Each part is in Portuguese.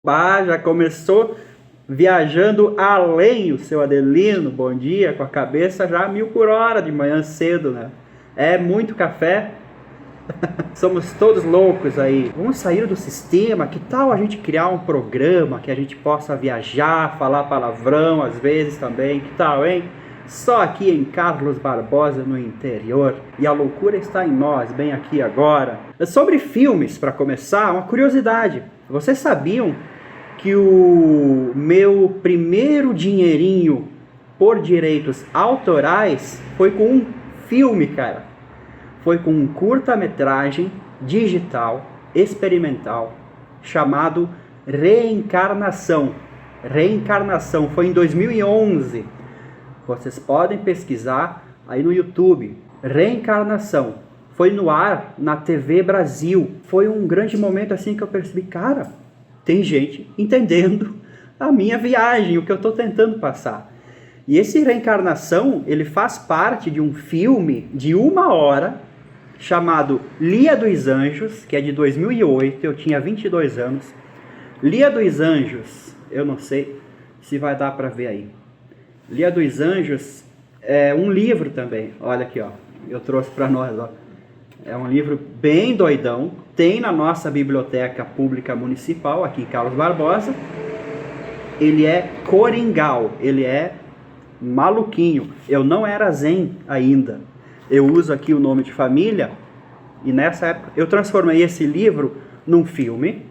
Bah, já começou viajando além o seu Adelino, bom dia, com a cabeça já a 1000 por hora de manhã cedo, né? É muito café, somos todos loucos aí. Vamos sair do sistema, que tal a gente criar um programa que a gente possa viajar, falar palavrão às vezes também, que tal, hein? Só aqui em Carlos Barbosa, no interior, e a loucura está em nós, bem aqui agora. Sobre filmes, para começar, uma curiosidade. Vocês sabiam que o meu primeiro dinheirinho por direitos autorais foi com um filme, cara? Foi com um curta-metragem digital, experimental, chamado Reencarnação. Reencarnação, foi em 2011. Vocês podem pesquisar aí no YouTube. Reencarnação. Foi no ar na TV Brasil. Foi um grande momento assim que eu percebi, cara, tem gente entendendo a minha viagem, o que eu estou tentando passar. E esse Reencarnação, ele faz parte de um filme de 1 hora, chamado Lia dos Anjos, que é de 2008, eu tinha 22 anos. Lia dos Anjos, eu não sei se vai dar para ver aí. Lia dos Anjos é um livro também, olha aqui, ó, eu trouxe para nós, ó. É um livro bem doidão, tem na nossa biblioteca pública municipal, aqui em Carlos Barbosa. Ele é coringal, ele é maluquinho. Eu não era zen ainda. Eu uso aqui o nome de família, e nessa época eu transformei esse livro num filme,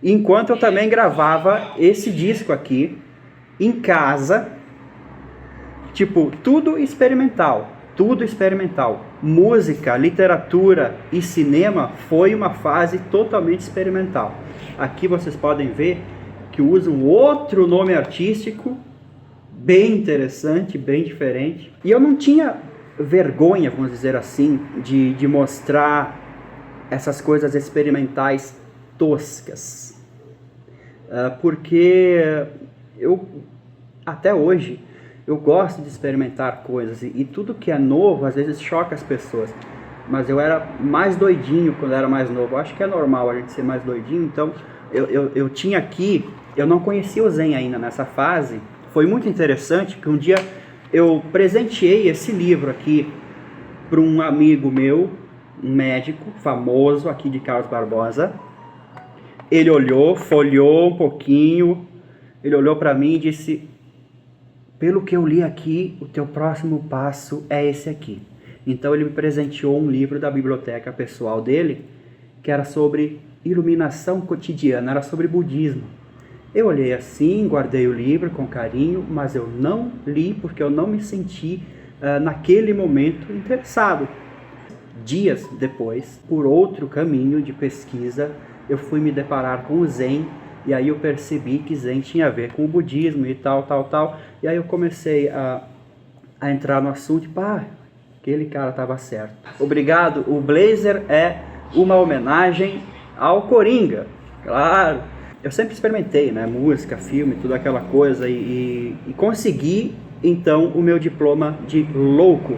enquanto eu também gravava esse disco aqui, em casa, tipo, tudo experimental. Tudo experimental. Música, literatura e cinema foi uma fase totalmente experimental. Aqui vocês podem ver que eu uso um outro nome artístico, bem interessante, bem diferente. E eu não tinha vergonha, vamos dizer assim, de mostrar essas coisas experimentais toscas. Porque eu, até hoje, eu gosto de experimentar coisas e tudo que é novo às vezes choca as pessoas. Mas eu era mais doidinho quando era mais novo. Eu acho que é normal a gente ser mais doidinho. Então eu tinha aqui, eu não conhecia o Zen ainda nessa fase. Foi muito interessante que um dia eu presenteei esse livro aqui para um amigo meu, um médico famoso aqui de Carlos Barbosa. Ele olhou, folheou um pouquinho, ele olhou para mim e disse: pelo que eu li aqui, o teu próximo passo é esse aqui. Então ele me presenteou um livro da biblioteca pessoal dele, que era sobre iluminação cotidiana, era sobre budismo. Eu olhei assim, guardei o livro com carinho, mas eu não li porque eu não me senti naquele momento interessado. Dias depois, por outro caminho de pesquisa, eu fui me deparar com o Zen. E aí eu percebi que Zen tinha a ver com o budismo e tal. E aí eu comecei a entrar no assunto e pá, aquele cara estava certo. Obrigado, o blazer é uma homenagem ao Coringa, claro. Eu sempre experimentei, né, música, filme, toda aquela coisa e consegui então o meu diploma de louco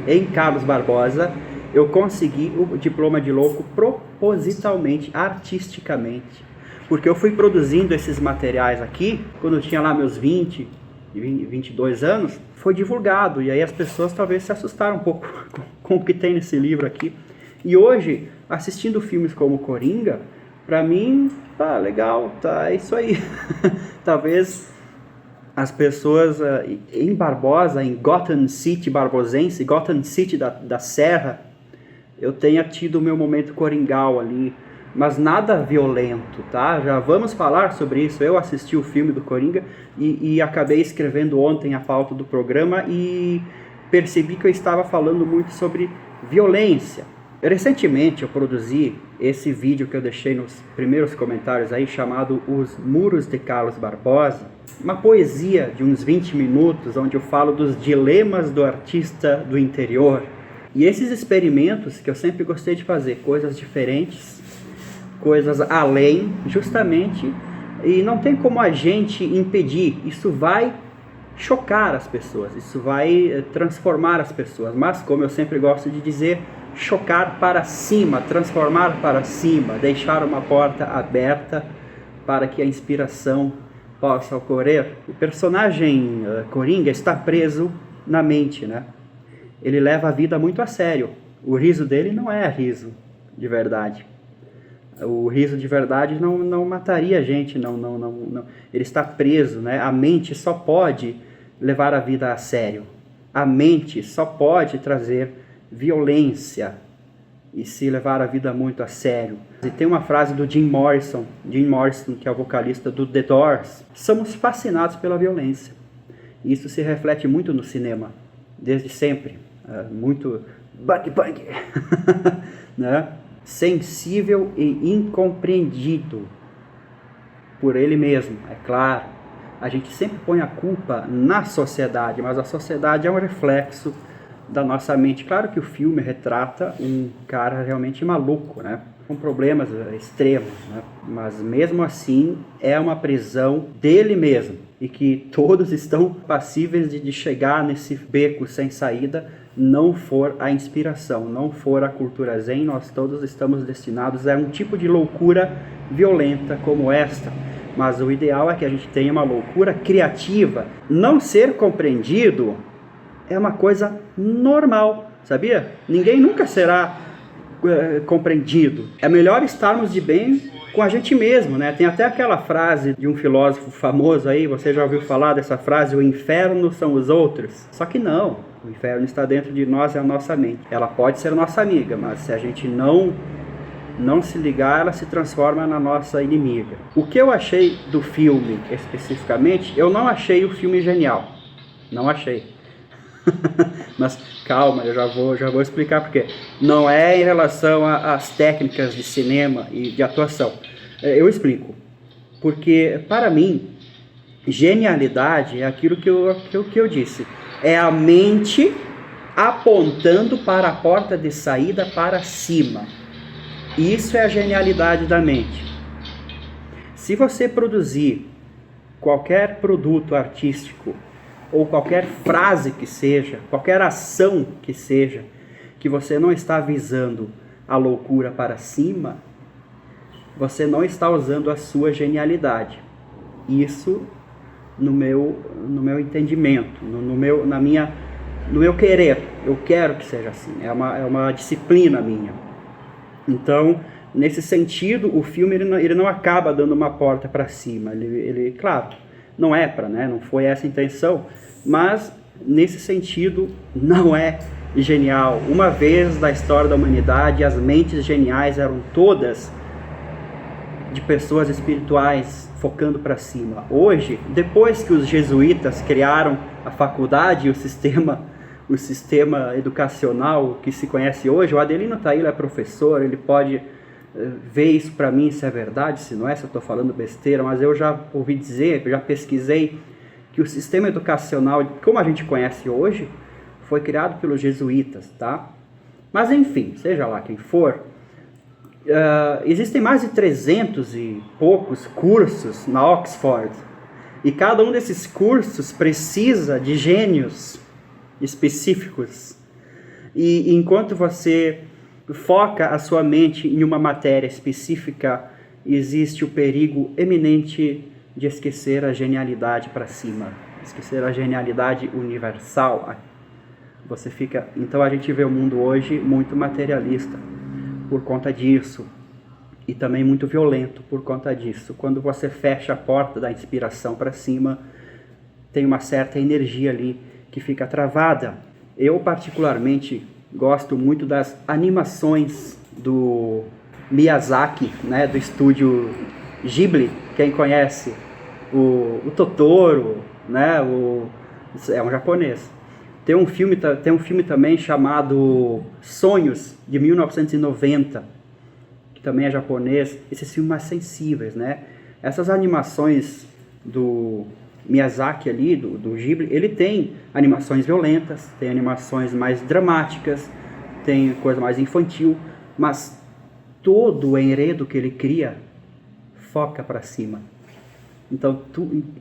em Carlos Barbosa. Eu consegui o diploma de louco propositalmente, artisticamente. Porque eu fui produzindo esses materiais aqui, quando eu tinha lá meus 22 anos, foi divulgado. E aí as pessoas talvez se assustaram um pouco com o que tem nesse livro aqui. E hoje, assistindo filmes como Coringa, pra mim, tá legal, tá, é isso aí. Talvez as pessoas em Barbosa, em Gotham City barbosense, Gotham City da Serra, eu tenha tido o meu momento coringal ali. Mas nada violento, tá? Já vamos falar sobre isso. Eu assisti o filme do Coringa e acabei escrevendo ontem a pauta do programa e percebi que eu estava falando muito sobre violência. Recentemente eu produzi esse vídeo que eu deixei nos primeiros comentários aí, chamado Os Muros de Carlos Barbosa, uma poesia de uns 20 minutos, onde eu falo dos dilemas do artista do interior. E esses experimentos que eu sempre gostei de fazer, coisas diferentes, coisas além, justamente, e não tem como a gente impedir. Isso vai chocar as pessoas, isso vai transformar as pessoas, mas como eu sempre gosto de dizer, chocar para cima, transformar para cima, deixar uma porta aberta para que a inspiração possa ocorrer. O personagem Coringa está preso na mente, né? Ele leva a vida muito a sério. O riso dele não é riso de verdade. O riso de verdade não mataria a gente, não. Ele está preso, né? A mente só pode levar a vida a sério. A mente só pode trazer violência e se levar a vida muito a sério. E tem uma frase do Jim Morrison, que é o vocalista do The Doors: somos fascinados pela violência. Isso se reflete muito no cinema, desde sempre. Muito bang, né? Sensível e incompreendido por ele mesmo, é claro. A gente sempre põe a culpa na sociedade, mas a sociedade é um reflexo da nossa mente. Claro que o filme retrata um cara realmente maluco, né? Com problemas extremos, né? Mas mesmo assim é uma prisão dele mesmo, e que todos estão passíveis de chegar nesse beco sem saída. Não for a inspiração, não for a cultura zen, nós todos estamos destinados a um tipo de loucura violenta como esta. Mas o ideal é que a gente tenha uma loucura criativa. Não ser compreendido é uma coisa normal, sabia? Ninguém nunca será compreendido. É melhor estarmos de bem com a gente mesmo, né? Tem até aquela frase de um filósofo famoso aí, você já ouviu falar dessa frase: o inferno são os outros. Só que não. O inferno está dentro de nós, é a nossa mente. Ela pode ser nossa amiga, mas se a gente não se ligar, ela se transforma na nossa inimiga. O que eu achei do filme especificamente, eu não achei o filme genial. Não achei. Mas calma, eu já vou explicar porque. Não é em relação às técnicas de cinema e de atuação. Eu explico. Porque, para mim, genialidade é aquilo que eu disse. É a mente apontando para a porta de saída para cima. Isso é a genialidade da mente. Se você produzir qualquer produto artístico, ou qualquer frase que seja, qualquer ação que seja, que você não está visando a loucura para cima, você não está usando a sua genialidade. Isso no meu entendimento, no meu querer. Eu quero que seja assim, é uma disciplina minha. Então, nesse sentido, o filme ele não acaba dando uma porta para cima. Ele, claro, não é né? Não foi essa a intenção, mas nesse sentido não é genial. Uma vez na história da humanidade, as mentes geniais eram todas de pessoas espirituais focando para cima. Hoje, depois que os jesuítas criaram a faculdade e o sistema educacional que se conhece hoje, o Adelino Taíla é professor, ele pode ver isso para mim, se é verdade, se não é, se eu estou falando besteira, mas eu já ouvi dizer, eu já pesquisei, que o sistema educacional, como a gente conhece hoje, foi criado pelos jesuítas, tá? Mas enfim, seja lá quem for, existem mais de 300 e poucos cursos na Oxford, e cada um desses cursos precisa de gênios específicos. E enquanto você foca a sua mente em uma matéria específica, existe o perigo eminente de esquecer a genialidade para cima, esquecer a genialidade universal. Então a gente vê o mundo hoje muito materialista por conta disso, e também muito violento por conta disso. Quando você fecha a porta da inspiração para cima, tem uma certa energia ali que fica travada. Eu particularmente gosto muito das animações do Miyazaki, né, do estúdio Ghibli. Quem conhece o Totoro, né, é um japonês. Tem um filme também chamado Sonhos, de 1990, que também é japonês. Esses filmes mais sensíveis, né? Essas animações do Miyazaki ali, do Ghibli, ele tem animações violentas, tem animações mais dramáticas, tem coisa mais infantil, mas todo o enredo que ele cria foca para cima. Então,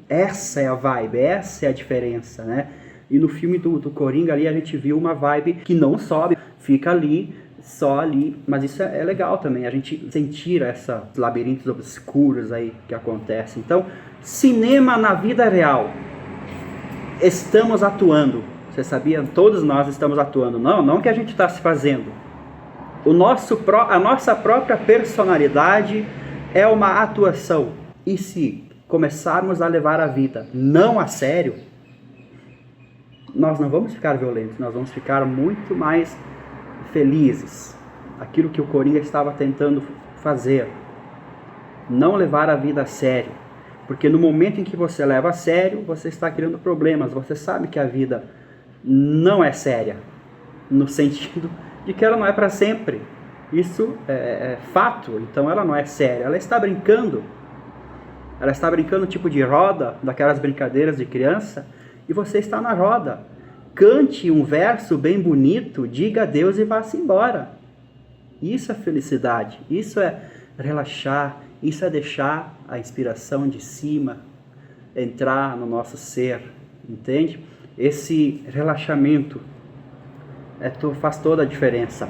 essa é a vibe, essa é a diferença, né? E no filme do Coringa ali a gente viu uma vibe que não sobe, fica ali só ali, mas isso é legal também, a gente sentir esses labirintos obscuros aí que acontecem. Então, cinema na vida real, estamos atuando, você sabia? Todos nós estamos atuando, não que a gente está se fazendo. A nossa própria personalidade é uma atuação, e se começarmos a levar a vida não a sério, nós não vamos ficar violentos, nós vamos ficar muito mais felizes. Aquilo que o Coringa estava tentando fazer, não levar a vida a sério, porque no momento em que você leva a sério, você está criando problemas. Você sabe que a vida não é séria, no sentido de que ela não é para sempre. Isso é fato. Então ela não é séria, ela está brincando. Ela está brincando tipo de roda, daquelas brincadeiras de criança, e você está na roda. Cante um verso bem bonito, diga adeus e vá-se embora. Isso é felicidade, isso é relaxar, isso é deixar a inspiração de cima entrar no nosso ser, entende? Esse relaxamento faz toda a diferença.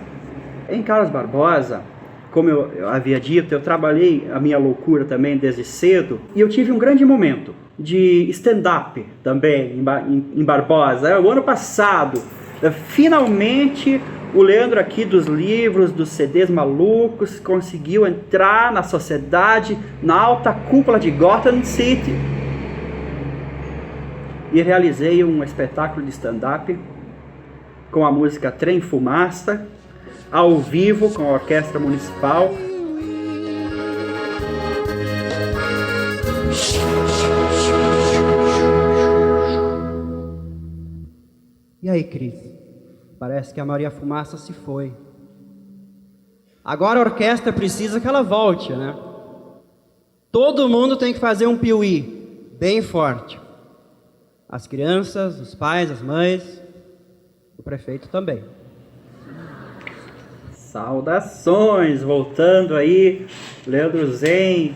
Em Carlos Barbosa, como eu havia dito, eu trabalhei a minha loucura também desde cedo, e eu tive um grande momento de stand-up também em Barbosa. O ano passado, finalmente, o Leandro aqui dos livros, dos CDs malucos, conseguiu entrar na sociedade, na alta cúpula de Gotham City, e realizei um espetáculo de stand-up com a música Trem Fumaça, ao vivo com a Orquestra Municipal. E aí, Cris? Parece que a Maria Fumaça se foi. Agora a orquestra precisa que ela volte, né? Todo mundo tem que fazer um piuí bem forte. As crianças, os pais, as mães, o prefeito também. Saudações! Voltando aí, Leandro Zen,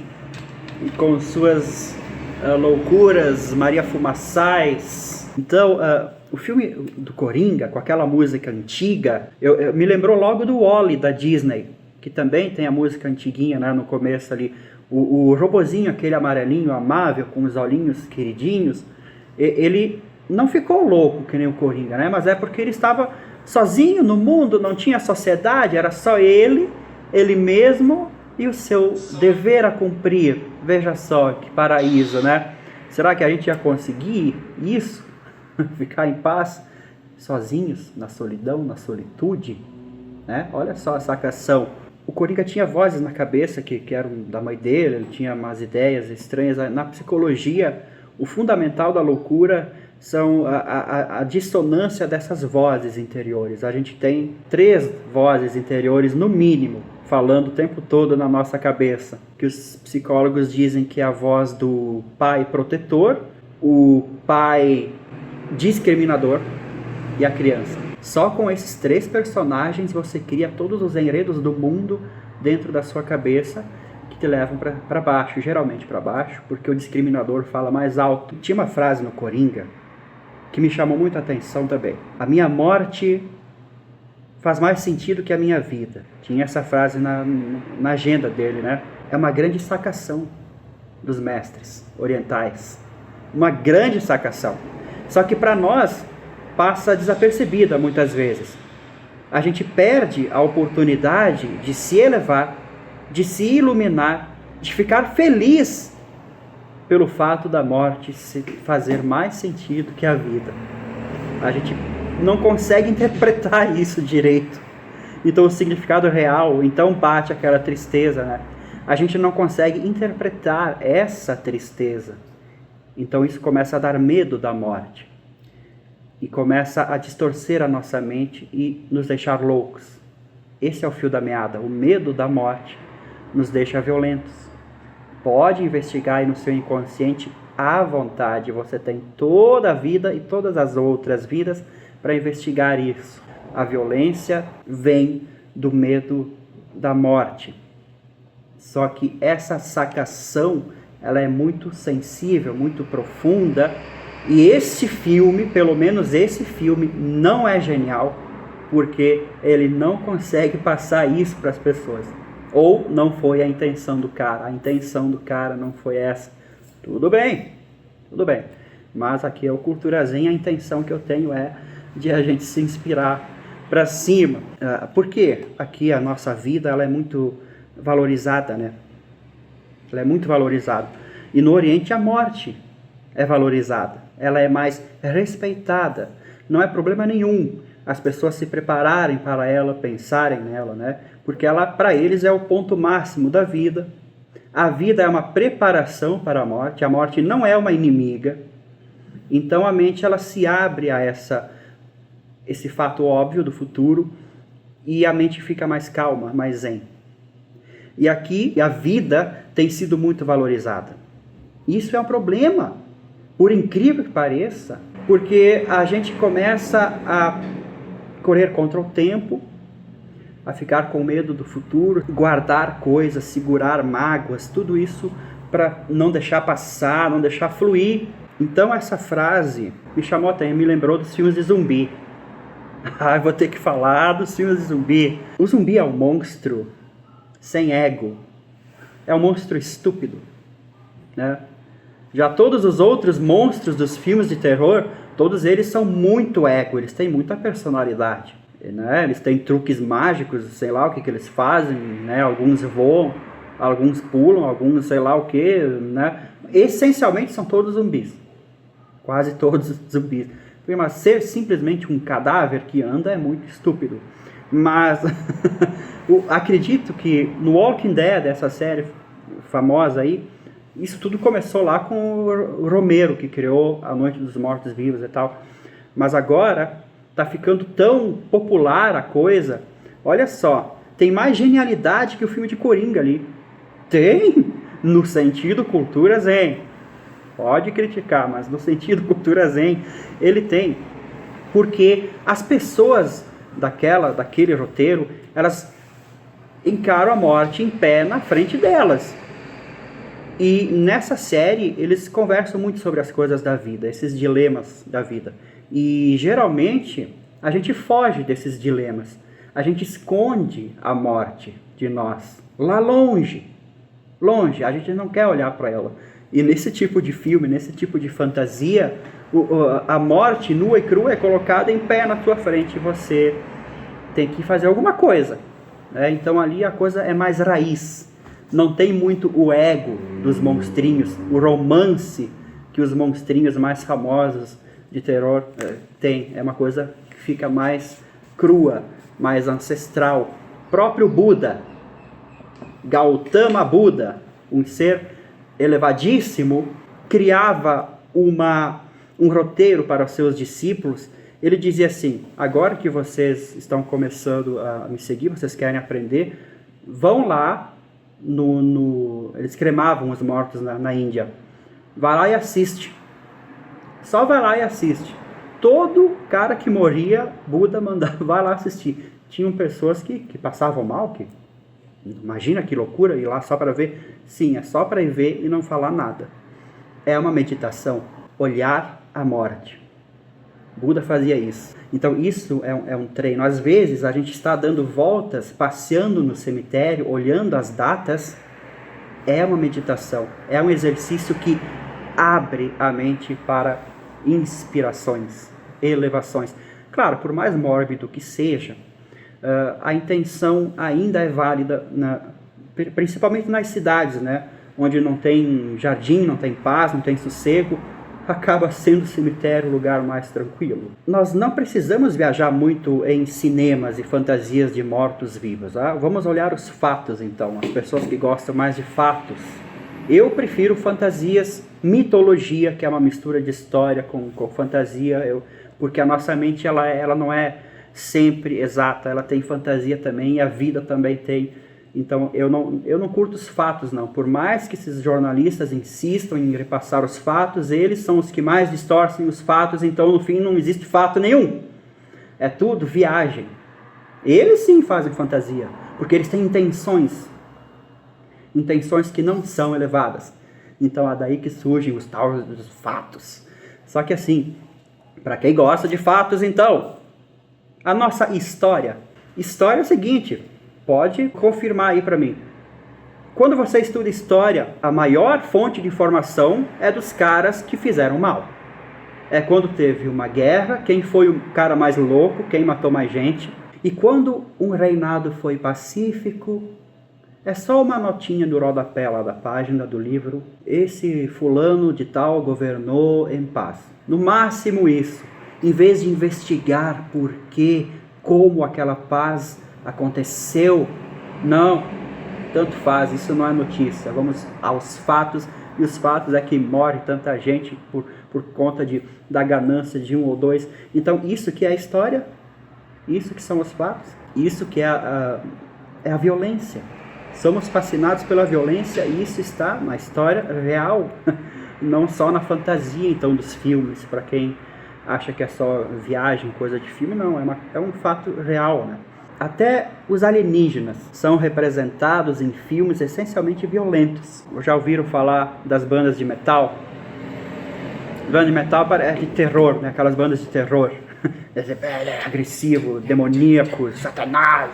com suas loucuras Maria Fumaçais. Então, o filme do Coringa, com aquela música antiga, me lembrou logo do Wall-E da Disney, que também tem a música antiguinha, né, no começo ali. O robozinho, aquele amarelinho amável, com os olhinhos queridinhos, ele não ficou louco que nem o Coringa, né? Mas é porque ele estava sozinho no mundo, não tinha sociedade, era só ele mesmo e o seu dever a cumprir. Veja só que paraíso, né? Será que a gente ia conseguir isso? Ficar em paz, sozinhos, na solidão, na solitude, né? Olha só a sacação. O Coringa tinha vozes na cabeça que eram da mãe dele, ele tinha umas ideias estranhas. Na psicologia, o fundamental da loucura são a dissonância dessas vozes interiores. A gente tem 3 vozes interiores, no mínimo, falando o tempo todo na nossa cabeça, que os psicólogos dizem que é a voz do pai protetor, o pai discriminador e a criança. Só com esses 3 personagens você cria todos os enredos do mundo dentro da sua cabeça, que te levam para baixo, geralmente para baixo, porque o discriminador fala mais alto. Tinha uma frase no Coringa que me chamou muita atenção também. A minha morte faz mais sentido que a minha vida. Tinha essa frase na agenda dele, né? É uma grande sacação dos mestres orientais. Uma grande sacação. Só que para nós passa desapercebida muitas vezes. A gente perde a oportunidade de se elevar, de se iluminar, de ficar feliz pelo fato da morte fazer mais sentido que a vida. A gente não consegue interpretar isso direito. Então o significado real, então bate aquela tristeza, né? A gente não consegue interpretar essa tristeza. Então isso começa a dar medo da morte. E começa a distorcer a nossa mente e nos deixar loucos. Esse é o fio da meada. O medo da morte nos deixa violentos. Pode investigar aí no seu inconsciente à vontade. Você tem toda a vida e todas as outras vidas para investigar isso. A violência vem do medo da morte. Só que essa sacação, ela é muito sensível, muito profunda. E esse filme, pelo menos esse filme, não é genial. porque ele não consegue passar isso para as pessoas. Ou não foi a intenção do cara. A intenção do cara não foi essa. Tudo bem. Mas aqui é o Cultura Zen, a intenção que eu tenho é de a gente se inspirar para cima. Porque aqui a nossa vida ela é muito valorizada, né? Ela é muito valorizada. E no Oriente a morte é valorizada. Ela é mais respeitada. Não é problema nenhum as pessoas se prepararem para ela, pensarem nela, né? Porque ela, para eles, é o ponto máximo da vida. A vida é uma preparação para a morte não é uma inimiga. Então a mente ela se abre a esse fato óbvio do futuro e a mente fica mais calma, mais zen. E aqui a vida tem sido muito valorizada. Isso é um problema, por incrível que pareça, porque a gente começa a correr contra o tempo, a ficar com medo do futuro, guardar coisas, segurar mágoas, tudo isso para não deixar passar, não deixar fluir. Então essa frase me chamou até, me lembrou dos filmes de zumbi. Eu vou ter que falar dos filmes de zumbi. O zumbi é um monstro sem ego, é um monstro estúpido, né? Já todos os outros monstros dos filmes de terror, todos eles são muito ego, eles têm muita personalidade, né? Eles têm truques mágicos, sei lá o que eles fazem, né? Alguns voam, alguns pulam, alguns sei lá o que, né? Essencialmente são todos zumbis, quase todos zumbis. Mas ser simplesmente um cadáver que anda é muito estúpido. Mas acredito que no Walking Dead, essa série famosa aí, isso tudo começou lá com o Romero, que criou A Noite dos Mortos-Vivos e tal. Mas agora tá ficando tão popular a coisa. Olha só, tem mais genialidade que o filme de Coringa ali. Tem, no sentido cultura zen. Pode criticar, mas no sentido cultura zen, ele tem. Porque as pessoas daquele roteiro, elas encaram a morte em pé na frente delas. E nessa série, eles conversam muito sobre as coisas da vida, esses dilemas da vida. E geralmente, a gente foge desses dilemas. A gente esconde a morte de nós. Lá longe, a gente não quer olhar para ela. E nesse tipo de filme, nesse tipo de fantasia, a morte nua e crua é colocada em pé na tua frente e você tem que fazer alguma coisa, né? Então ali a coisa é mais raiz. Não tem muito o ego dos monstrinhos, o romance que os monstrinhos mais famosos de terror têm. É uma coisa que fica mais crua, mais ancestral. Próprio Buda, Gautama Buda, um ser elevadíssimo, criava um roteiro para os seus discípulos. Ele dizia assim: agora que vocês estão começando a me seguir, vocês querem aprender, vão lá, eles cremavam os mortos na Índia. Vai lá e assiste. Só vai lá e assiste. Todo cara que morria, Buda mandava, vai lá assistir. Tinham pessoas que passavam mal, imagina que loucura, ir lá só para ver. Sim, é só para ir ver e não falar nada. É uma meditação, olhar a morte. Buda fazia isso. Então isso é um treino. Às vezes a gente está dando voltas, passeando no cemitério, olhando as datas. É uma meditação. É um exercício que abre a mente para inspirações, elevações. Claro, por mais mórbido que seja, a intenção ainda é válida, principalmente nas cidades, né? Onde não tem jardim, não tem paz, não tem sossego. Acaba sendo o cemitério o lugar mais tranquilo. Nós não precisamos viajar muito em cinemas e fantasias de mortos-vivos. Vamos olhar os fatos, então. As pessoas que gostam mais de fatos. Eu prefiro fantasias, mitologia, que é uma mistura de história com fantasia, porque a nossa mente ela não é sempre exata, ela tem fantasia também, e a vida também tem. Então eu não curto os fatos, não. Por mais que esses jornalistas insistam em repassar os fatos, eles são os que mais distorcem os fatos, então no fim não existe fato nenhum. É tudo viagem. Eles sim fazem fantasia, porque eles têm intenções que não são elevadas. Então é daí que surgem os tais dos fatos. Só que assim, para quem gosta de fatos, então, A nossa história. História é o seguinte, pode confirmar aí para mim. Quando você estuda história, a maior fonte de informação é dos caras que fizeram mal. É quando teve uma guerra, quem foi o cara mais louco, quem matou mais gente. E quando um reinado foi pacífico, é só uma notinha no rodapé lá da página do livro. Esse fulano de tal governou em paz. No máximo isso. Em vez de investigar por quê, como aquela paz aconteceu. Não, tanto faz, isso não é notícia. Vamos aos fatos. E os fatos é que morre tanta gente por conta da ganância de um ou dois. Então isso que é a história, isso que são os fatos, isso que é a violência. Somos fascinados pela violência e isso está na história real, não só na fantasia então dos filmes, para quem acha que é só viagem, coisa de filme, não, é um fato real, né? Até os alienígenas são representados em filmes essencialmente violentos. Já ouviram falar das bandas de metal? Banda de metal é de terror, né? Aquelas bandas de terror. Agressivo, demoníaco, satanás,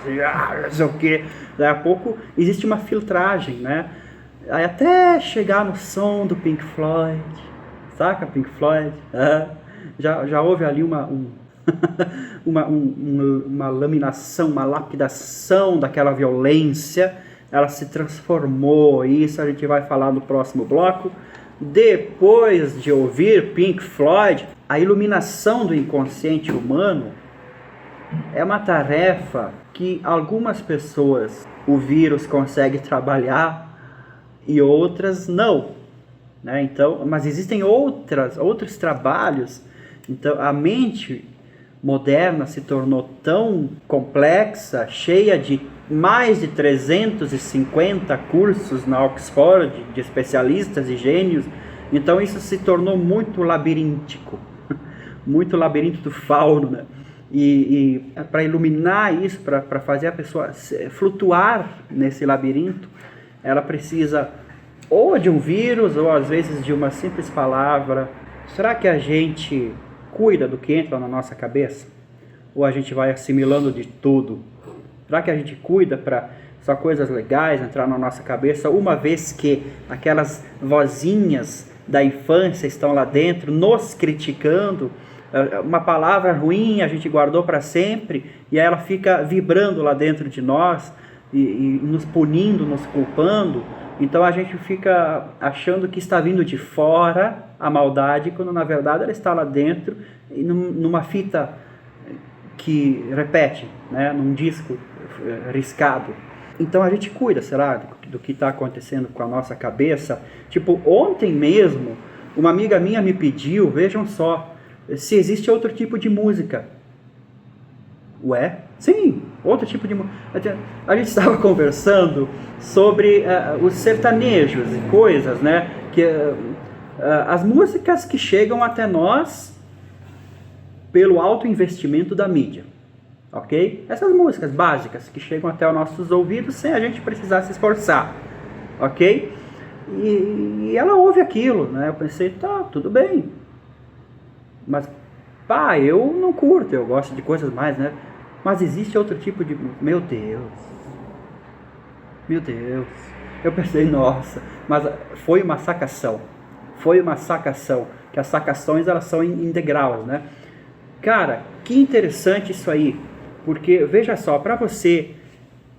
não sei o quê. Daí a pouco existe uma filtragem, né? Aí até chegar no som do Pink Floyd. Saca Pink Floyd? Já houve ali uma laminação, uma lapidação daquela violência. Ela se transformou. Isso a gente vai falar no próximo bloco. Depois de ouvir Pink Floyd, a iluminação do inconsciente humano é uma tarefa que algumas pessoas, o vírus consegue trabalhar e outras não, né? Então, mas existem outros trabalhos. Então, a mente moderna se tornou tão complexa, cheia de mais de 350 cursos na Oxford, de especialistas e gênios. Então isso se tornou muito labiríntico, muito labirinto do fauno, né? E para iluminar isso, para fazer a pessoa flutuar nesse labirinto, ela precisa ou de um vírus, ou às vezes de uma simples palavra. Será que a gente cuida do que entra na nossa cabeça? Ou a gente vai assimilando de tudo? Será que a gente cuida para só coisas legais entrar na nossa cabeça, uma vez que aquelas vozinhas da infância estão lá dentro, nos criticando? Uma palavra ruim a gente guardou para sempre, e aí ela fica vibrando lá dentro de nós, e nos punindo, nos culpando. Então a gente fica achando que está vindo de fora a maldade, quando na verdade ela está lá dentro, numa fita que repete, né, num disco riscado. Então a gente cuida, será, do que está acontecendo com a nossa cabeça? Tipo, ontem mesmo, uma amiga minha me pediu, vejam só, se existe outro tipo de música. Ué? Sim, outro tipo de música. A gente estava conversando sobre os sertanejos e coisas, né? As músicas que chegam até nós pelo alto investimento da mídia, ok? Essas músicas básicas que chegam até os nossos ouvidos sem a gente precisar se esforçar, ok? E ela ouve aquilo, né? Eu pensei, tá, tudo bem. Mas, pá, eu não curto, eu gosto de coisas mais, né? Mas existe outro tipo de... Meu Deus. Eu pensei, nossa, mas foi uma sacação. Que as sacações, elas são em degraus, né? Cara, que interessante isso aí. Porque, veja só, para você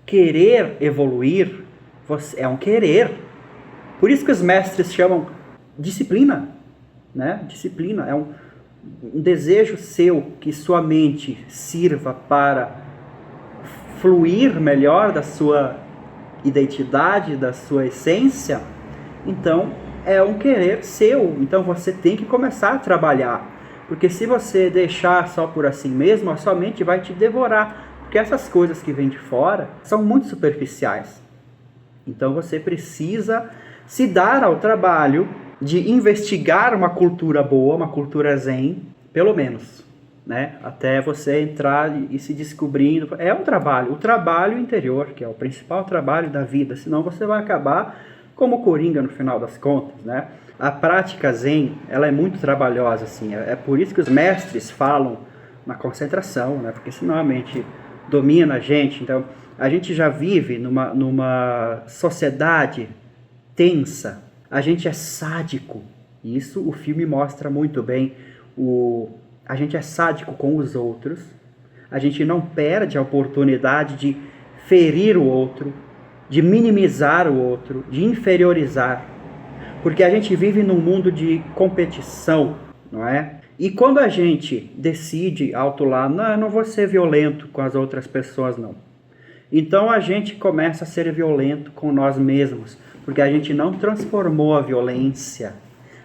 querer evoluir, é um querer. Por isso que os mestres chamam disciplina, né? Disciplina é um desejo seu que sua mente sirva para fluir melhor da sua identidade, da sua essência. Então, é um querer seu. Então, você tem que começar a trabalhar. Porque se você deixar só por assim mesmo, a sua mente vai te devorar. Porque essas coisas que vêm de fora são muito superficiais. Então você precisa se dar ao trabalho de investigar uma cultura boa, uma cultura zen, pelo menos, né? Até você entrar e se descobrindo. É um trabalho, o trabalho interior, que é o principal trabalho da vida. Senão você vai acabar como Coringa no final das contas, né? A prática zen, ela é muito trabalhosa, assim. É por isso que os mestres falam na concentração, né? Porque senão a mente domina a gente. Então, a gente já vive numa sociedade tensa. A gente é sádico. Isso o filme mostra muito bem. A gente é sádico com os outros. A gente não perde a oportunidade de ferir o outro, de minimizar o outro, de inferiorizar. Porque a gente vive num mundo de competição, não é? E quando a gente decide alto lá, não, eu não vou ser violento com as outras pessoas, não. Então a gente começa a ser violento com nós mesmos, porque a gente não transformou a violência,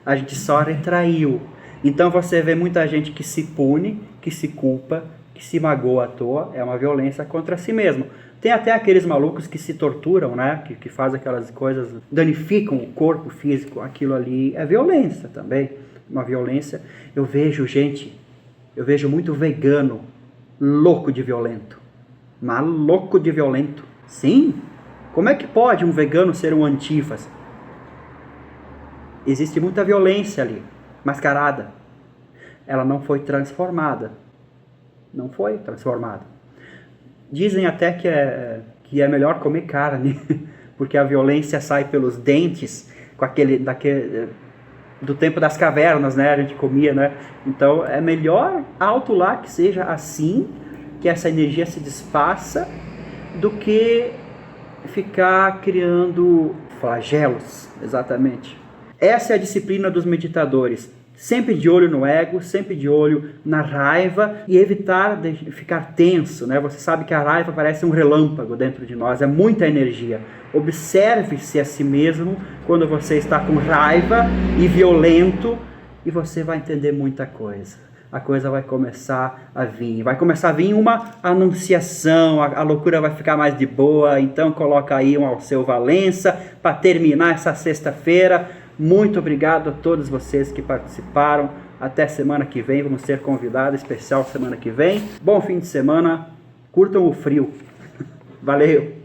a gente só retraiu. Então você vê muita gente que se pune, que se culpa, que se magoa à toa, é uma violência contra si mesmo. Tem até aqueles malucos que se torturam, né? Que fazem aquelas coisas, danificam o corpo físico, aquilo ali é violência também, uma violência. Eu vejo muito vegano louco de violento, maluco de violento. Sim, como é que pode um vegano ser um antífase? Existe muita violência ali, mascarada. Ela não foi transformada. Não foi transformada. Dizem até que é melhor comer carne, porque a violência sai pelos dentes, com do tempo das cavernas, né? A gente comia, né? Então é melhor alto lá que seja assim, que essa energia se desfaça, do que ficar criando flagelos, exatamente. Essa é a disciplina dos meditadores. Sempre de olho no ego, sempre de olho na raiva e evitar de ficar tenso, né? Você sabe que a raiva parece um relâmpago dentro de nós, é muita energia. Observe-se a si mesmo quando você está com raiva e violento e você vai entender muita coisa. A coisa vai começar a vir, uma anunciação, a loucura vai ficar mais de boa, então coloca aí um Alceu Valença para terminar essa sexta-feira. Muito obrigado a todos vocês que participaram. Até semana que vem, vamos ter convidado especial semana que vem. Bom fim de semana, curtam o frio. Valeu!